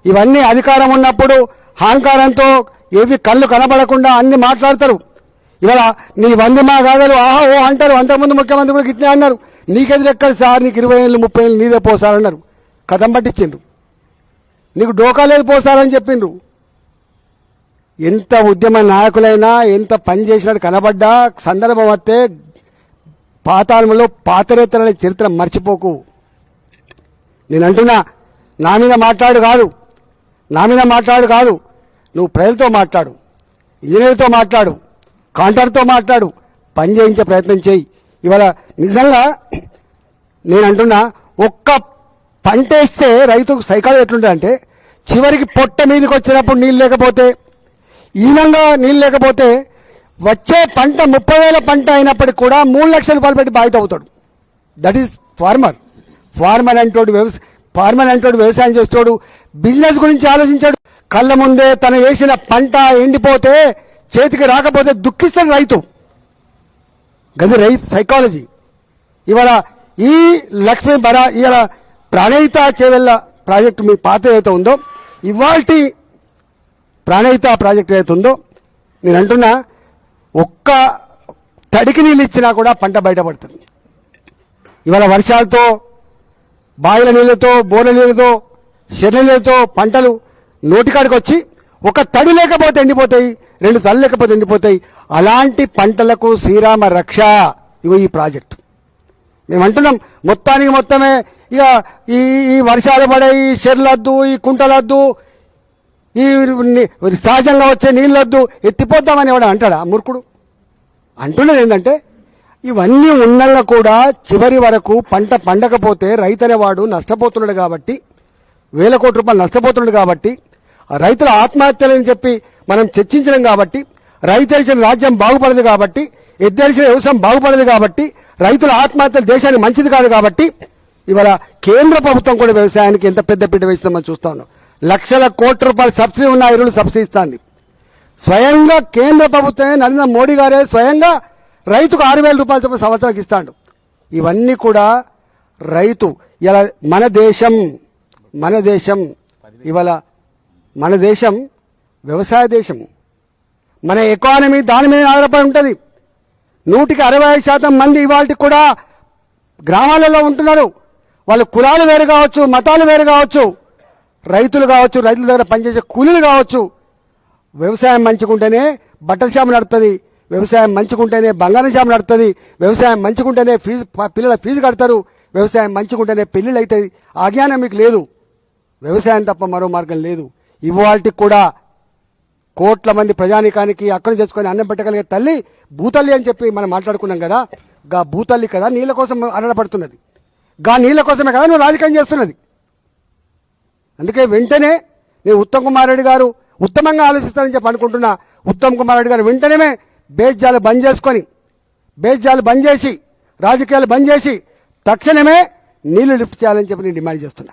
ఇవన్నీ అధికారం ఉన్నప్పుడు అహంకారంతో ఏవి కళ్ళు కనబడకుండా అన్ని మాట్లాడతారు. ఇవాళ నీ వందిమా గాథలు ఆహా ఓ అంటారు. అంతకుముందు ముఖ్యమంత్రి కూడా గిట్లే అన్నారు. నీకెదురెక్కదు సార్, నీకు 20 ఏళ్ళు 30 ఏళ్ళు నీదే పోసారన్నారు. కథం పట్టించిండ్రు. నీకు డోకా లేదు పోసారని చెప్పిండ్రు. ఎంత ఉద్యమ నాయకులైనా ఎంత పని చేసినట్టు కనబడ్డా సందర్భం వస్తే పాతాళంలో పాతరేతరనే చరిత్ర మర్చిపోకు. నేను అంటున్నా, నా మీద మాట్లాడు కాదు, నువ్వు ప్రజలతో మాట్లాడు, ఇంజనీర్తో మాట్లాడు, కాంట్రాక్టర్తో మాట్లాడు, పని చేయించే ప్రయత్నం చేయి. ఇవాళ నిజంగా నేను అంటున్నా, ఒక్క పంట వేస్తే రైతుకు సైకాలజీ ఎట్లుంటుందంటే, చివరికి పొట్ట మీదకి వచ్చినప్పుడు నీళ్ళు లేకపోతే, ఈనంగా నీళ్ళు లేకపోతే వచ్చే పంట 30,000 పంట అయినప్పటికీ కూడా 3 లక్షల రూపాయలు పెట్టి బాధ్యత అవుతాడు. దట్ ఈస్ ఫార్మర్ అంటోడు వ్యవసాయం చేస్తాడు, బిజినెస్ గురించి ఆలోచించాడు. కళ్ళ ముందే తను వేసిన పంట ఎండిపోతే చేతికి రాకపోతే దుఃఖిస్తాడు రైతు. గది రైతు సైకాలజీ. ఇవాళ ఈ లక్ష్మీ బరా ఇవాళ ప్రాణహిత చేవెళ్ళ ప్రాజెక్టు మీ పాత ఏదైతే ఉందో, ఇవాల్టి ప్రాణహిత ప్రాజెక్ట్ ఏదైతే ఉందో, నేను అంటున్నా ఒక్క తడికి నీళ్ళు ఇచ్చినా కూడా పంట బయటపడుతుంది. ఇవాళ వర్షాలతో, బావిల నీళ్ళతో, బోర్ల నీళ్ళతో, చెర్ల నీళ్ళతో పంటలు నోటికాడికి వచ్చి ఒక తడి లేకపోతే ఎండిపోతాయి, 2 తళ్ళు లేకపోతే ఎండిపోతాయి. అలాంటి పంటలకు శ్రీరామ రక్ష ఇగో ఈ ప్రాజెక్టు. మేము అంటున్నాం, మొత్తమే ఇక ఈ వర్షాలు పడే ఈ చెర్లద్దు, ఈ కుంటలద్దు, ఈ సహజంగా వచ్చే నీళ్ళొద్దు, ఎత్తిపోద్దామని ఎవడ అంటాడా మూర్ఖుడు? అంటున్నది ఏంటంటే, ఇవన్నీ ఉన్నళ్ళ కూడా చివరి వరకు పంట పండకపోతే రైతు అనేవాడు నష్టపోతున్నాడు కాబట్టి, వేల కోట్ల రూపాయలు నష్టపోతున్నాడు కాబట్టి, రైతుల ఆత్మహత్యలని చెప్పి మనం చర్చించడం కాబట్టి, రైతు తెలిసిన రాజ్యం బాగుపడదు కాబట్టి, ఎద్దెలిసిన వ్యవసాయం బాగుపడదు కాబట్టి, రైతుల ఆత్మహత్యలు దేశానికి మంచిది కాదు కాబట్టి, ఇవాళ కేంద్ర ప్రభుత్వం కూడా వ్యవసాయానికి ఎంత పెద్ద పీట వేస్తుందని చూస్తా ఉన్నాం. లక్షల కోట్ల రూపాయలు సబ్సిడీ ఉన్న ఎరువులు సబ్సిడీ ఇస్తుంది. స్వయంగా కేంద్ర ప్రభుత్వమే, నరేంద్ర మోడీ గారే స్వయంగా రైతుకు 6,000 రూపాయల చొప్పున సంవత్సరానికి ఇస్తాడు. ఇవన్నీ కూడా రైతు ఇలా మన దేశం ఇవాళ మన దేశం వ్యవసాయ దేశం. మన ఎకానమీ దాని మీద ఆధారపడి ఉంటుంది. 65% మంది ఇవాళకి కూడా గ్రామాలలో ఉంటున్నారు. వాళ్ళు కులాలు వేరు కావచ్చు, మతాలు వేరు కావచ్చు, రైతులు కావచ్చు, రైతుల దగ్గర పనిచేసే కూలీలు కావచ్చు. వ్యవసాయం మంచుకుంటేనే బట్టల షాపు నడుతుంది, వ్యవసాయం మంచుకుంటేనే బంగారం షాపు నడుతుంది, వ్యవసాయం మంచుకుంటేనే పిల్లల ఫీజు కడతారు, వ్యవసాయం మంచుకుంటేనే పెళ్లిళ్ళు అవుతాయి. ఆ జ్ఞానం మీకు లేదు. వ్యవసాయం తప్ప మరో మార్గం లేదు. ఇవాళకి కూడా కోట్ల మంది ప్రజానీకానికి అక్కడి చేసుకుని అన్నం పెట్టగలిగే తల్లి భూతల్లి అని చెప్పి మనం మాట్లాడుకున్నాం కదా. గా భూతల్లి కదా నీళ్ళ కోసం అరణపడుతున్నది. గా నీళ్ళ కోసమే కదా నువ్వు రాజకీయం చేస్తున్నది. అందుకే వెంటనే నేను ఉత్తమ్ కుమార్ రెడ్డి గారు ఉత్తమంగా ఆలోచిస్తారని చెప్పి అనుకుంటున్నా. ఉత్తమ్ కుమార్ రెడ్డి గారు వెంటనే బేజ్జాలు బంద్ చేసి రాజకీయాలు బంద్ చేసి తక్షణమే నీళ్లు లిఫ్ట్ చేయాలని చెప్పి నేను డిమాండ్ చేస్తున్నా.